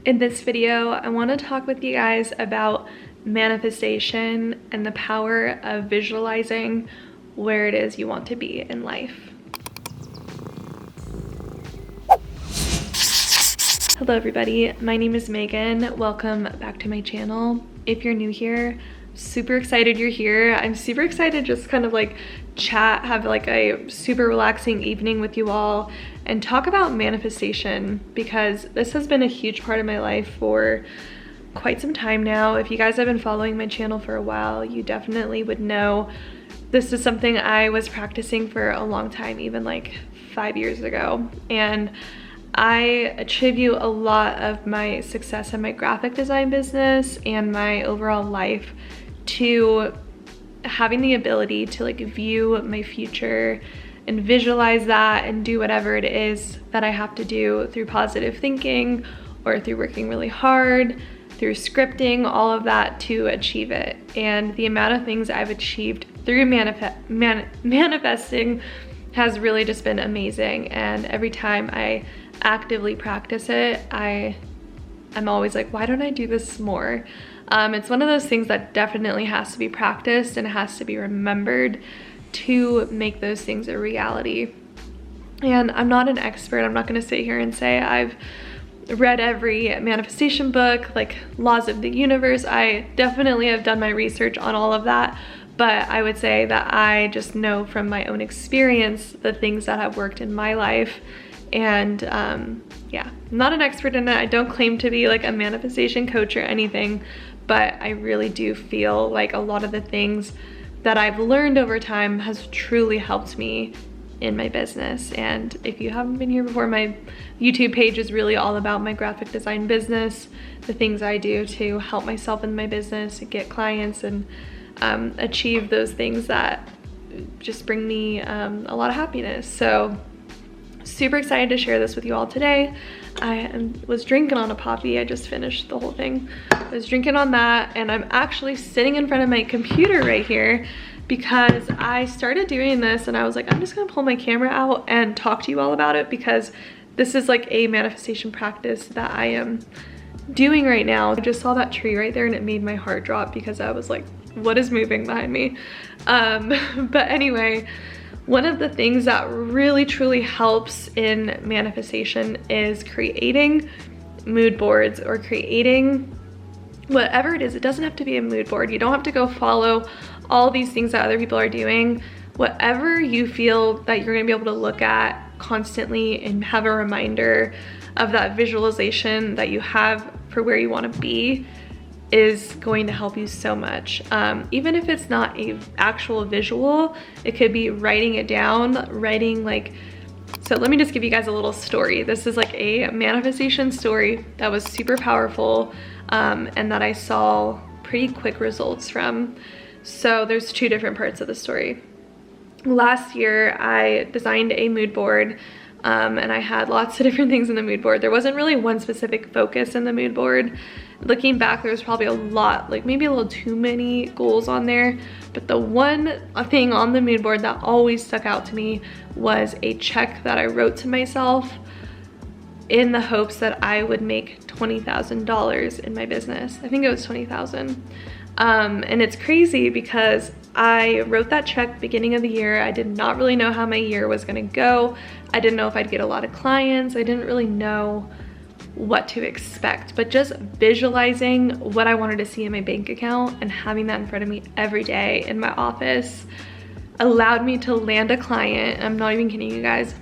In this video, I want to talk with you guys about manifestation and the power of visualizing where it is you want to be in life. Hello everybody, my name is Megan. Welcome back to my channel. If you're new here, super excited you're here. I'm super excited just kind of like chat, have like a super relaxing evening with you all and talk about manifestation, because this has been a huge part of my life for quite some time now. If you guys have been following my channel for a while, you definitely would know this is something I was practicing for a long time, even like 5 years ago. And I attribute a lot of my success in my graphic design business and my overall life to having the ability to like view my future and visualize that and do whatever it is that I have to do through positive thinking or through working really hard, through scripting, all of that to achieve it. And the amount of things I've achieved through manifesting has really just been amazing. And every time I actively practice it, I'm always like, why don't I do this more? It's one of those things that definitely has to be practiced and has to be remembered to make those things a reality. And I'm not an expert. I'm not going to sit here and say I've read every manifestation book, like Laws of the Universe. I definitely have done my research on all of that, but I would say that I just know from my own experience the things that have worked in my life. And yeah, I'm not an expert in it. I don't claim to be like a manifestation coach or anything, but I really do feel like a lot of the things that I've learned over time has truly helped me in my business. And if you haven't been here before, my YouTube page is really all about my graphic design business, the things I do to help myself in my business, to get clients and achieve those things that just bring me a lot of happiness. So super excited to share this with you all today. I was drinking on a poppy. I just finished the whole thing. I was drinking on that, and I'm actually sitting in front of my computer right here because I started doing this and I was like, I'm just gonna pull my camera out and talk to you all about it, because this is like a manifestation practice that I am doing right now. I just saw that tree right there and it made my heart drop because I was like, what is moving behind me? But anyway, one of the things that really truly helps in manifestation is creating mood boards, or creating whatever it is. It doesn't have to be a mood board. You don't have to go follow all these things that other people are doing. Whatever you feel that you're gonna be able to look at constantly and have a reminder of that visualization that you have for where you wanna be is going to help you so much. Even if it's not a actual visual, it could be writing it down, so let me just give you guys a little story. This is like a manifestation story that was super powerful and that I saw pretty quick results from. So there's two different parts of the story. Last year, I designed a mood board and I had lots of different things in the mood board. There wasn't really one specific focus in the mood board. Looking back, there was probably a lot, like maybe a little too many goals on there, but the one thing on the mood board that always stuck out to me was a check that I wrote to myself in the hopes that I would make $20,000 in my business. I think it was 20,000. And it's crazy because I wrote that check beginning of the year. I did not really know how my year was gonna go. I didn't know if I'd get a lot of clients. I didn't really know what to expect, but just visualizing what I wanted to see in my bank account and having that in front of me every day in my office allowed me to land a client. I'm not even kidding you guys.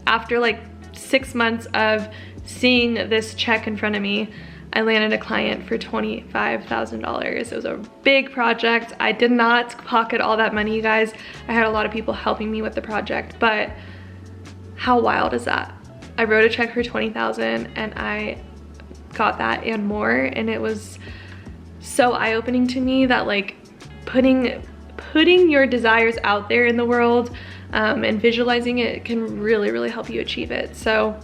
After like 6 months of seeing this check in front of me, I landed a client for $25,000. It was a big project. I did not pocket all that money, you guys. I had a lot of people helping me with the project, but how wild is that? I wrote a check for $20,000 and I got that and more, and it was so eye-opening to me that like putting your desires out there in the world and visualizing it can really help you achieve it. So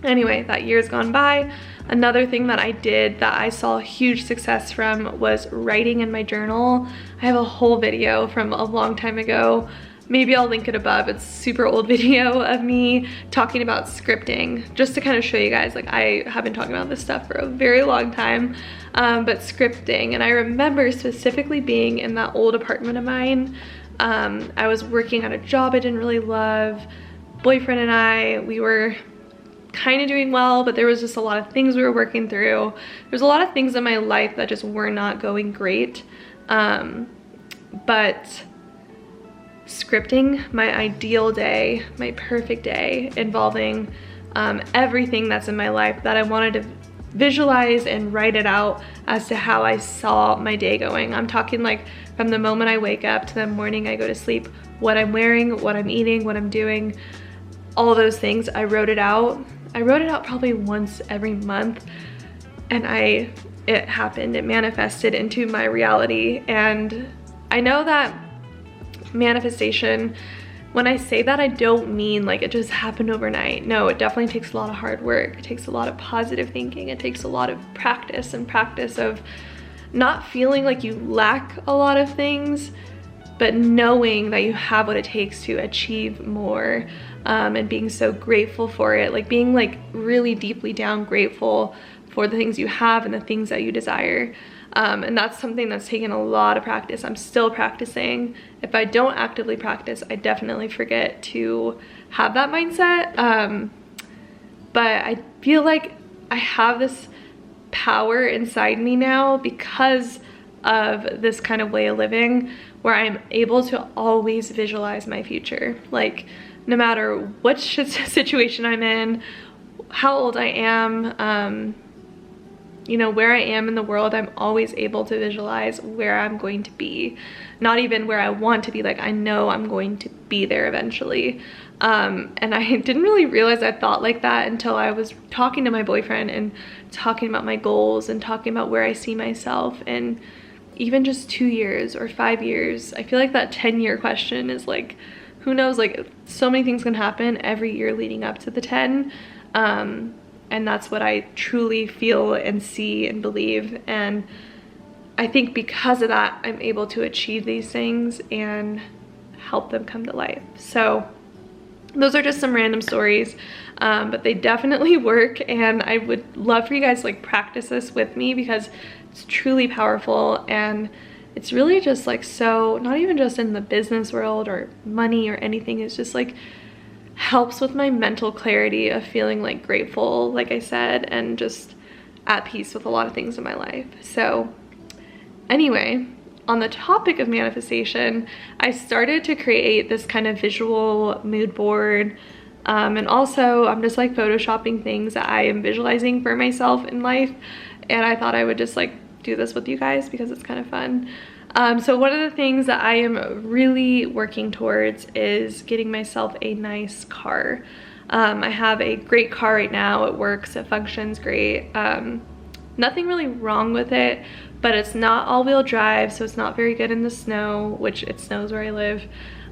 anyway, that year's gone by. Another thing that I did that I saw huge success from was writing in my journal. I have a whole video from a long time ago maybe I'll link it above. It's a super old video of me talking about scripting, just to kind of show you guys, like, I have been talking about this stuff for a very long time, but scripting. And I remember specifically being in that old apartment of mine. I was working at a job I didn't really love. Boyfriend and I, we were kind of doing well, but there was just a lot of things we were working through. There's a lot of things in my life that just were not going great. But scripting my ideal day, my perfect day, involving everything that's in my life that I wanted to visualize and write it out as to how I saw my day going. I'm talking like from the moment I wake up to the morning I go to sleep, what I'm wearing, what I'm eating, what I'm doing, all those things. I wrote it out. I wrote it out probably once every month, and it happened. It manifested into my reality. And I know that manifestation, when I say that, I don't mean like it just happened overnight. No, it definitely takes a lot of hard work. It takes a lot of positive thinking. It takes a lot of practice and practice of not feeling like you lack a lot of things, but knowing that you have what it takes to achieve more, and being so grateful for it, like being like really deeply down grateful for the things you have and the things that you desire. And that's something that's taken a lot of practice. I'm still practicing. If I don't actively practice, I definitely forget to have that mindset. But I feel like I have this power inside me now because of this kind of way of living, where I'm able to always visualize my future. Like, no matter what situation I'm in, how old I am, you know, where I am in the world, I'm always able to visualize where I'm going to be. Not even where I want to be, like I know I'm going to be there eventually. And I didn't really realize I thought like that until I was talking to my boyfriend and talking about my goals and talking about where I see myself in even just 2 years or 5 years. I feel like that 10-year question is like, who knows, like so many things can happen every year leading up to the 10. And that's what I truly feel and see and believe. And I think because of that, I'm able to achieve these things and help them come to life. So those are just some random stories, but they definitely work. And I would love for you guys to like practice this with me, because it's truly powerful. And it's really just like, so not even just in the business world or money or anything, it's just like helps with my mental clarity of feeling like grateful, like I said, and just at peace with a lot of things in my life. So anyway, on the topic of manifestation, I started to create this kind of visual mood board, and also I'm just like photoshopping things that I am visualizing for myself in life, and I thought I would just like do this with you guys because it's kind of fun. So one of the things that I am really working towards is getting myself a nice car. I have a great car right now. It works, it functions great. Nothing really wrong with it, but it's not all-wheel drive, so it's not very good in the snow, which it snows where I live.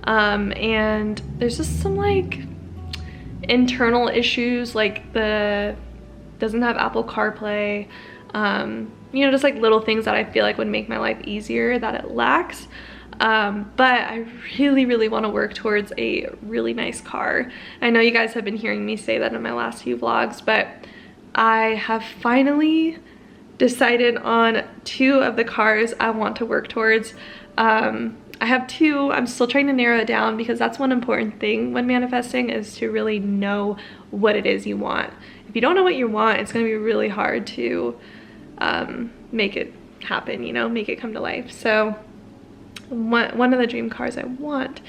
And there's just some like internal issues, like doesn't have Apple CarPlay. You know, just like little things that I feel like would make my life easier that it lacks. But I really want to work towards a really nice car. I know you guys have been hearing me say that in my last few vlogs, but I have finally decided on 2 of the cars I want to work towards. I have 2. I'm still trying to narrow it down, because that's one important thing when manifesting, is to really know what it is you want. If you don't know what you want, it's going to be really hard to make it happen, you know, make it come to life. So one of the dream cars I want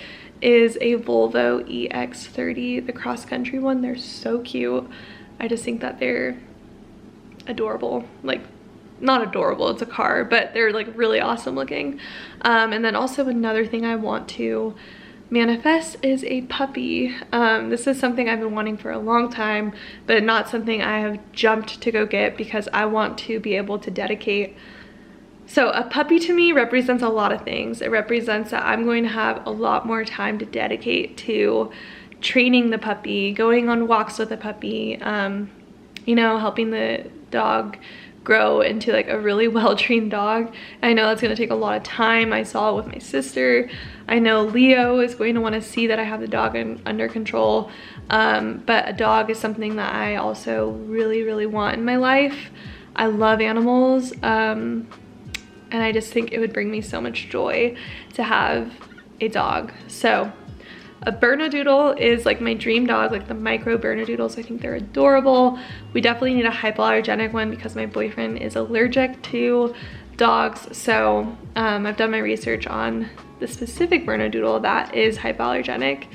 is a Volvo EX30, the cross-country one. They're so cute. I just think that they're adorable. Like, not adorable, it's a car, but they're like really awesome looking. And then also another thing I want to manifest is a puppy. This is something I've been wanting for a long time, but not something I have jumped to go get, because I want to be able to dedicate. So a puppy to me represents a lot of things. It represents that I'm going to have a lot more time to dedicate to training the puppy, going on walks with the puppy, you know, helping the dog grow into like a really well-trained dog. I know that's gonna take a lot of time. I saw it with my sister. I know Leo is going to want to see that I have the dog under control. But a dog is something that I also really want in my life. I love animals, and I just think it would bring me so much joy to have a dog. So a Bernedoodle is like my dream dog, like the micro Bernedoodles. I think they're adorable. We definitely need a hypoallergenic one because my boyfriend is allergic to dogs. So I've done my research on the specific Bernedoodle that is hypoallergenic,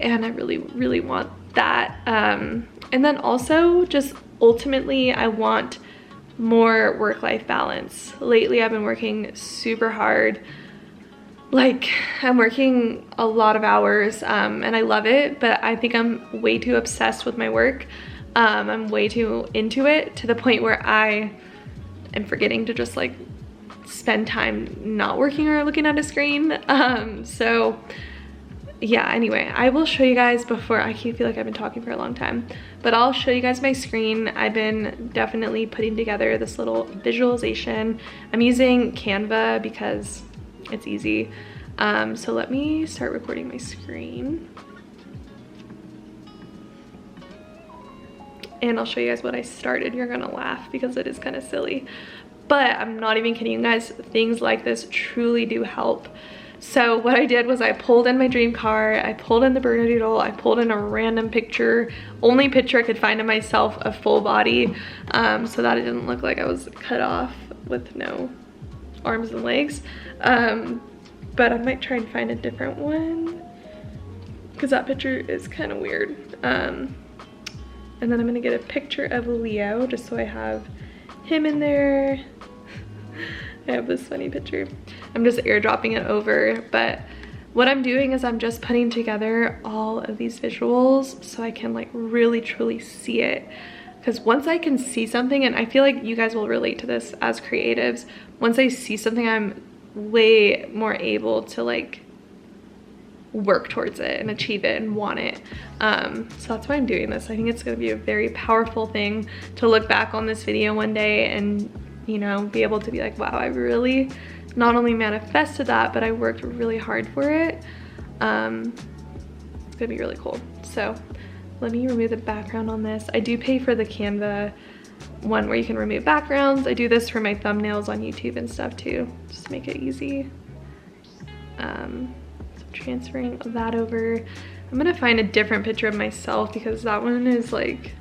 and I really want that. And then also just ultimately I want more work-life balance. Lately I've been working super hard. Like, I'm working a lot of hours, and I love it, but I think I'm way too obsessed with my work. I'm way too into it to the point where I am forgetting to just like spend time not working or looking at a screen. So yeah, anyway, I will show you guys before, I feel like I've been talking for a long time, but I'll show you guys my screen. I've been definitely putting together this little visualization. I'm using Canva because it's easy. So let me start recording my screen. And I'll show you guys what I started. You're gonna laugh because it is kind of silly. But I'm not even kidding you guys, things like this truly do help. So what I did was I pulled in my dream car, I pulled in the Bernedoodle, I pulled in a random picture, only picture I could find of myself, a full body, so that it didn't look like I was cut off with no arms and legs. But I might try and find a different one because that picture is kind of weird. And then I'm gonna get a picture of Leo just so I have him in there. I have this funny picture. I'm just airdropping it over, but what I'm doing is I'm just putting together all of these visuals so I can like really truly see it. Because once I can see something, and I feel like you guys will relate to this as creatives, once I see something, I'm way more able to like work towards it and achieve it and want it. So that's why I'm doing this. I think it's gonna be a very powerful thing to look back on this video one day and, you know, be able to be like, wow, I really not only manifested that, but I worked really hard for it. It's gonna be really cool. So let me remove the background on this. I do pay for the Canva one where you can remove backgrounds. I do this for my thumbnails on YouTube and stuff too, just to make it easy. So transferring that over. I'm gonna find a different picture of myself because that one is like,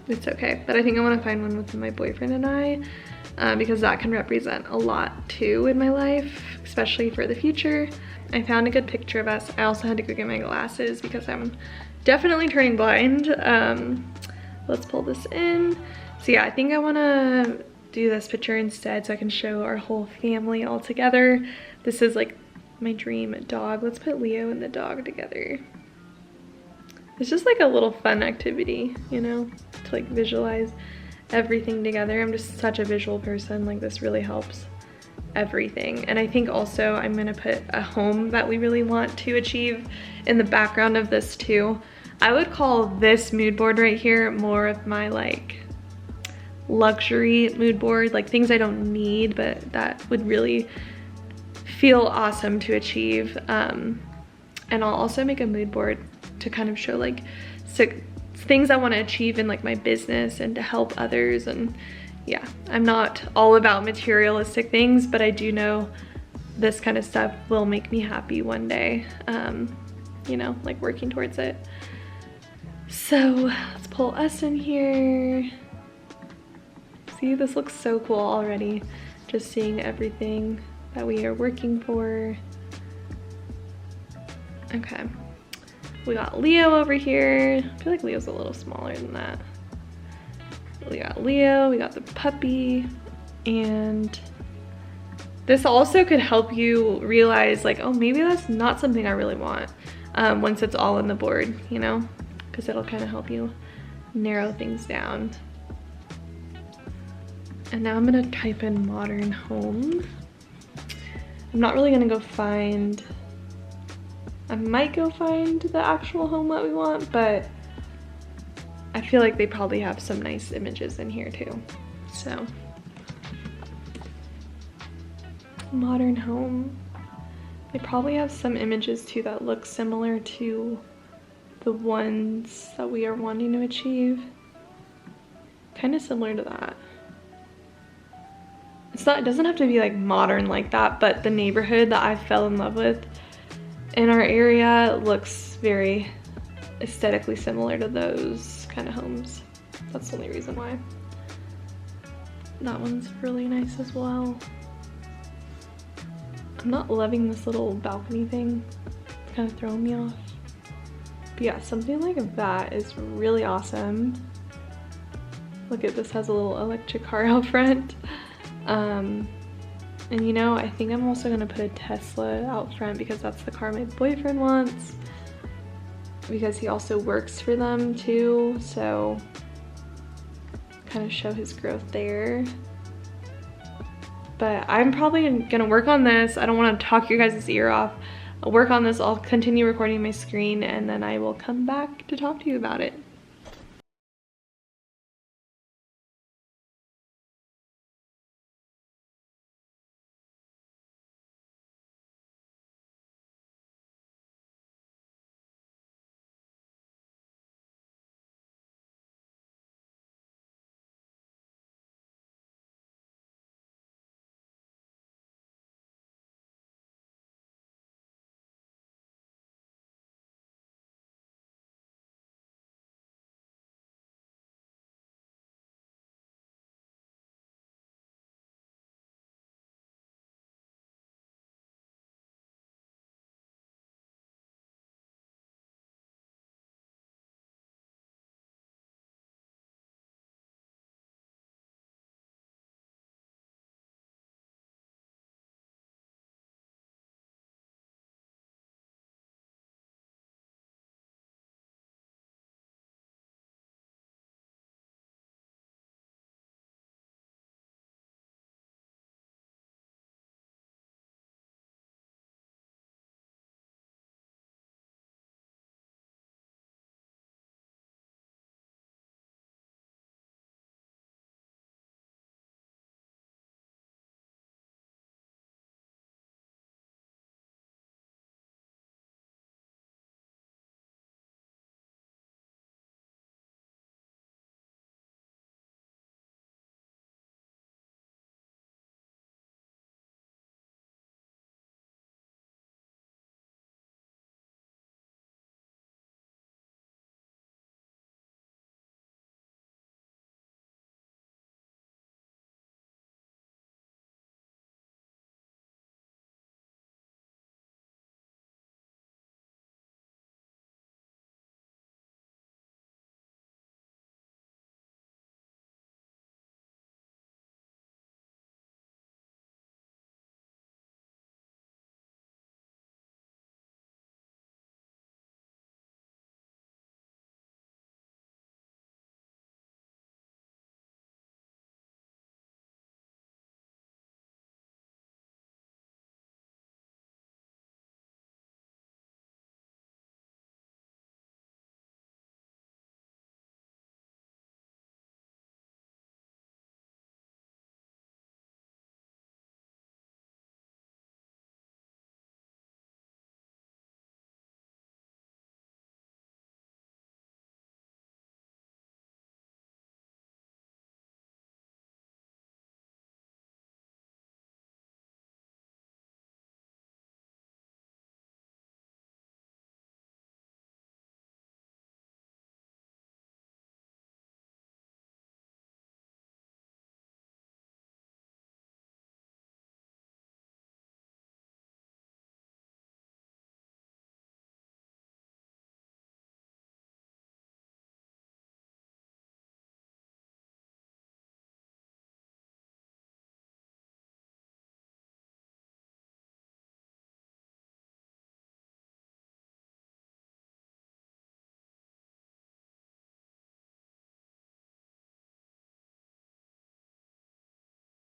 it's okay. But I think I wanna find one with my boyfriend and I, because that can represent a lot too in my life, especially for the future. I found a good picture of us. I also had to go get my glasses because I'm definitely turning blind. Let's pull this in. So yeah, I think I wanna do this picture instead so I can show our whole family all together. This is like my dream dog. Let's put Leo and the dog together. It's just like a little fun activity, you know, to like visualize everything together. I'm just such a visual person, like this really helps everything. And I think also I'm gonna put a home that we really want to achieve in the background of this too. I would call this mood board right here more of my like luxury mood board, like things I don't need but that would really feel awesome to achieve. And I'll also make a mood board to kind of show like things I want to achieve in like my business and to help others. And yeah, I'm not all about materialistic things, but I do know this kind of stuff will make me happy one day, you know, like working towards it. So let's pull us in here. See, this looks so cool already, just seeing everything that we are working for. Okay, we got Leo over here. I feel like Leo's a little smaller than that. We got Leo, we got the puppy, and this also could help you realize like, oh, maybe that's not something I really want once it's all on the board, you know, because it'll kind of help you narrow things down. And now I'm gonna type in modern home. I'm not really gonna go find, I might go find the actual home that we want, but I feel like they probably have some nice images in here too. So, modern home. I probably have some images too that look similar to the ones that we are wanting to achieve. Kind of similar to that. It's not, it doesn't have to be like modern like that, but the neighborhood that I fell in love with in our area looks very aesthetically similar to those kind of homes. That's the only reason why. That one's really nice as well. I'm not loving this little balcony thing. It's kind of throwing me off. But yeah, something like that is really awesome. Look at this, has a little electric car out front. And you know, I think I'm also gonna put a Tesla out front because that's the car my boyfriend wants. Because he also works for them too, so kind of show his growth there. But I'm probably gonna work on this. I don't want to talk your guys' ear off. I'll work on this, I'll continue recording my screen, and then I will come back to talk to you about it.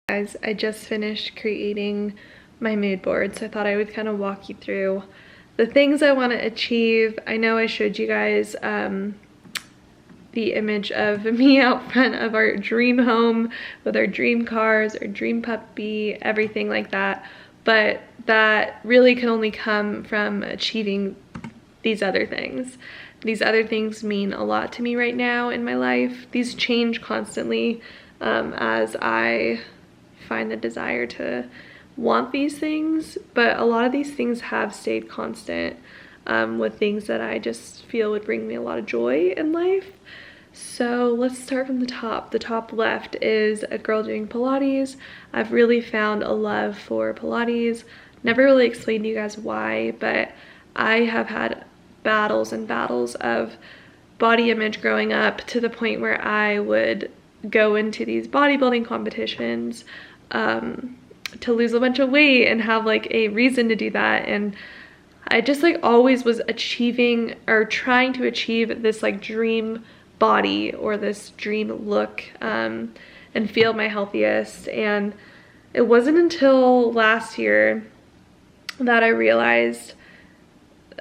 Guys, I just finished creating my mood board, so I thought I would kind of walk you through the things I want to achieve. I know I showed you guys the image of me out front of our dream home with our dream cars, our dream puppy, everything like that. But that really can only come from achieving these other things. These other things mean a lot to me right now in my life. These change constantly as I find the desire to want these things, but a lot of these things have stayed constant with things that I just feel would bring me a lot of joy in life. So let's start from the top. The top left is a girl doing Pilates. I've really found a love for Pilates. Never really explained to you guys why, but I have had battles and battles of body image growing up to the point where I would go into these bodybuilding competitions to lose a bunch of weight and have like a reason to do that. And I just like always was achieving or trying to achieve this like dream body or this dream look and feel my healthiest. And it wasn't until last year that I realized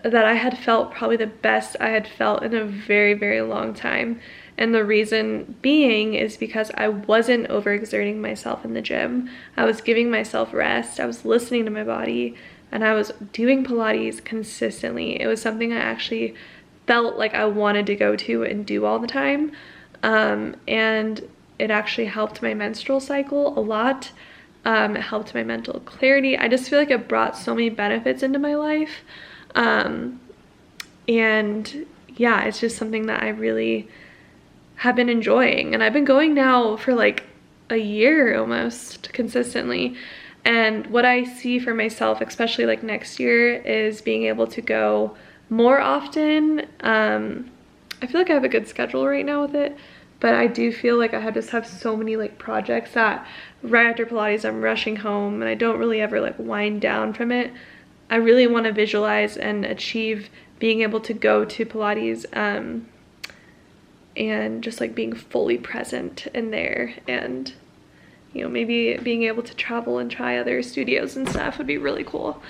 that I had felt probably the best I had felt in a very, very long time. And the reason being is because I wasn't overexerting myself in the gym. I was giving myself rest. I was listening to my body, and I was doing Pilates consistently. It was something I actually felt like I wanted to go to and do all the time. And it actually helped my menstrual cycle a lot. It helped my mental clarity. I just feel like it brought so many benefits into my life. And yeah, it's just something that I really have been enjoying. And I've been going now for like a year almost consistently. And what I see for myself, especially like next year, is being able to go more often. I feel like I have a good schedule right now with it, but I do feel like I just have so many like projects that right after Pilates I'm rushing home, and I don't really ever like wind down from it. I really want to visualize and achieve being able to go to Pilates and just like being fully present in there, and you know, maybe being able to travel and try other studios and stuff would be really cool.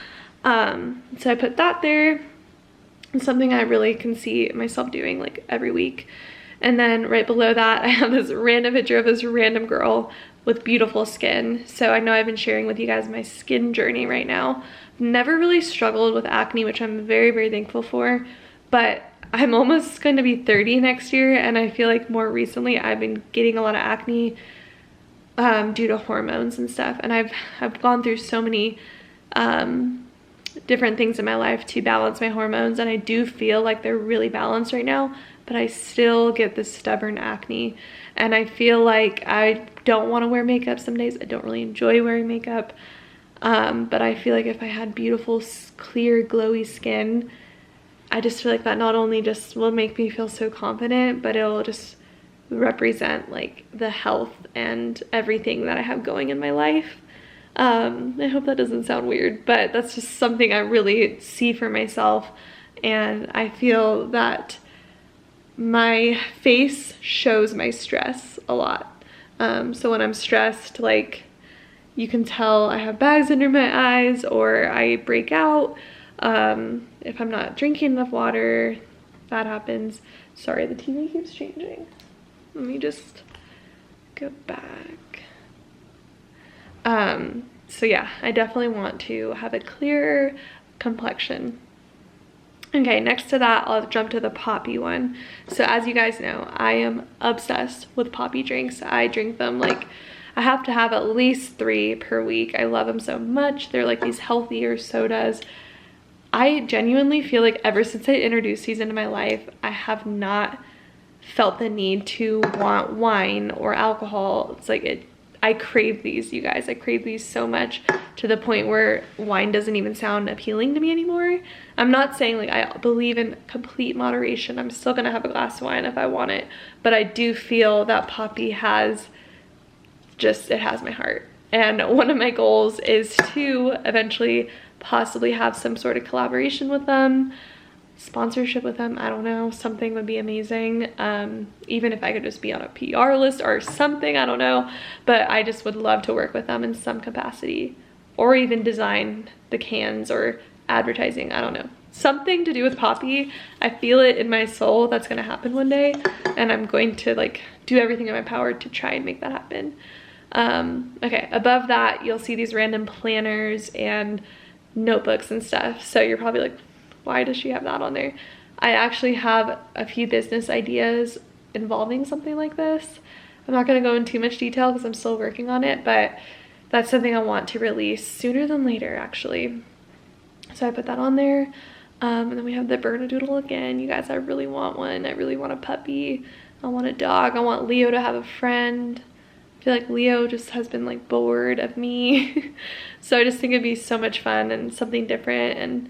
So I put that there. It's something I really can see myself doing like every week. And then right below that, I have this random picture of this random girl with beautiful skin. So I know I've been sharing with you guys my skin journey right now. Never really struggled with acne, which I'm very, very thankful for, but I'm almost going to be 30 next year, and I feel like more recently I've been getting a lot of acne due to hormones and stuff. And I've gone through so many different things in my life to balance my hormones, and I do feel like they're really balanced right now, but I still get this stubborn acne. And I feel like I don't want to wear makeup some days. I don't really enjoy wearing makeup. But I feel like if I had beautiful, clear, glowy skin, I just feel like that not only just will make me feel so confident, but it'll just represent like the health and everything that I have going in my life. I hope that doesn't sound weird, but that's just something I really see for myself. And I feel that my face shows my stress a lot. So when I'm stressed, like, you can tell I have bags under my eyes, or I break out. If I'm not drinking enough water, that happens. Sorry, the TV keeps changing. Let me just go back. So yeah, I definitely want to have a clearer complexion. Okay, next to that, I'll jump to the poppy one. So as you guys know, I am obsessed with poppy drinks. I drink them like, I have to have at least 3 per week. I love them so much. They're like these healthier sodas. I genuinely feel like ever since I introduced these into my life, I have not felt the need to want wine or alcohol. It's like I crave these, you guys. I crave these so much to the point where wine doesn't even sound appealing to me anymore. I'm not saying like I believe in complete moderation. I'm still gonna have a glass of wine if I want it, but I do feel that poppy has it has my heart. And one of my goals is to eventually possibly have some sort of collaboration with them, sponsorship with them. I don't know, something would be amazing. Even if I could just be on a PR list or something, I don't know, but I just would love to work with them in some capacity, or even design the cans or advertising. I don't know, something to do with Poppy. I feel it in my soul that's gonna happen one day, and I'm going to like do everything in my power to try and make that happen. Okay, above that, you'll see these random planners and notebooks and stuff. So you're probably like, why does she have that on there? I actually have a few business ideas involving something like this. I'm not gonna go into too much detail because I'm still working on it, but that's something I want to release sooner than later, actually. So I put that on there. And then we have the Bernedoodle again. You guys, I really want one. I really want a puppy. I want a dog. I want Leo to have a friend. I feel like Leo just has been like bored of me. So I just think it'd be so much fun and something different and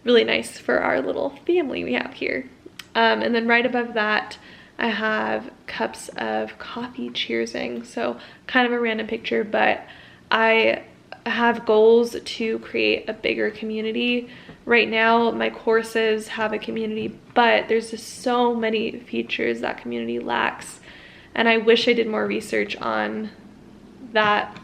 really nice for our little family we have here. And then right above that, I have cups of coffee cheersing. So kind of a random picture, but I have goals to create a bigger community. Right now, my courses have a community, but there's just so many features that community lacks. And I wish I did more research on that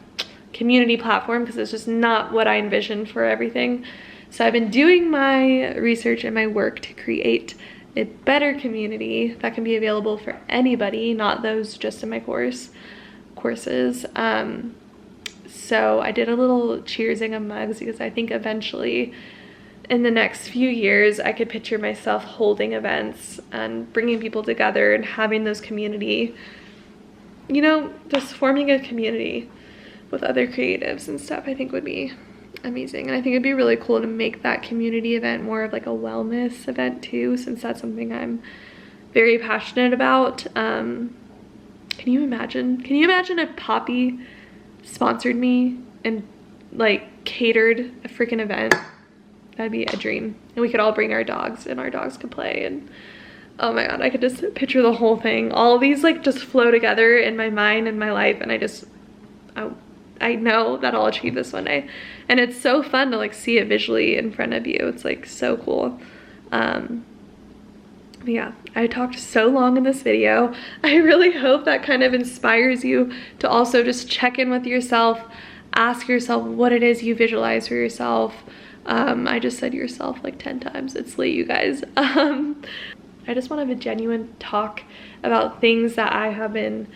community platform because it's just not what I envisioned for everything. So I've been doing my research and my work to create a better community that can be available for anybody, not those just in my courses. So I did a little cheersing of mugs because I think eventually in the next few years I could picture myself holding events and bringing people together and having those community, you know, just forming a community with other creatives and stuff. I think would be amazing, and I think it'd be really cool to make that community event more of like a wellness event too, since that's something I'm very passionate about. Can you imagine if Poppy sponsored me and like catered a freaking event? That'd be a dream. And we could all bring our dogs and our dogs could play, and oh my god, I could just picture the whole thing. All of these like just flow together in my mind and my life, and I know that I'll achieve this one day. And it's so fun to like see it visually in front of you. It's like so cool. Yeah, I talked so long in this video. I really hope that kind of inspires you to also just check in with yourself, ask yourself what it is you visualize for yourself. I just said yourself like 10 times. It's late, you guys. I just want to have a genuine talk about things that I have been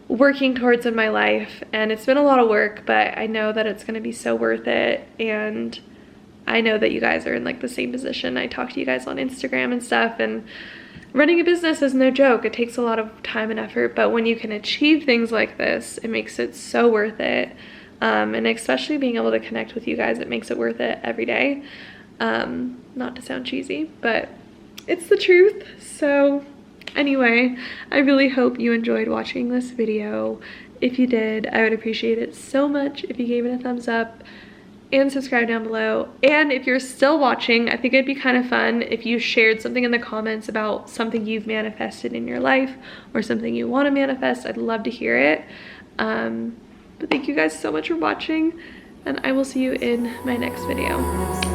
working towards in my life, and it's been a lot of work, but I know that it's going to be so worth it. And I know that you guys are in like the same position. I talk to you guys on Instagram and stuff, and running a business is no joke. It takes a lot of time and effort, but when you can achieve things like this, it makes it so worth it. And especially being able to connect with you guys, it makes it worth it every day. Not to sound cheesy, but it's the truth. So anyway, I really hope you enjoyed watching this video. If you did, I would appreciate it so much if you gave it a thumbs up and subscribe down below. And if you're still watching, I think it'd be kind of fun if you shared something in the comments about something you've manifested in your life or something you want to manifest. I'd love to hear it. But thank you guys so much for watching, and I will see you in my next video.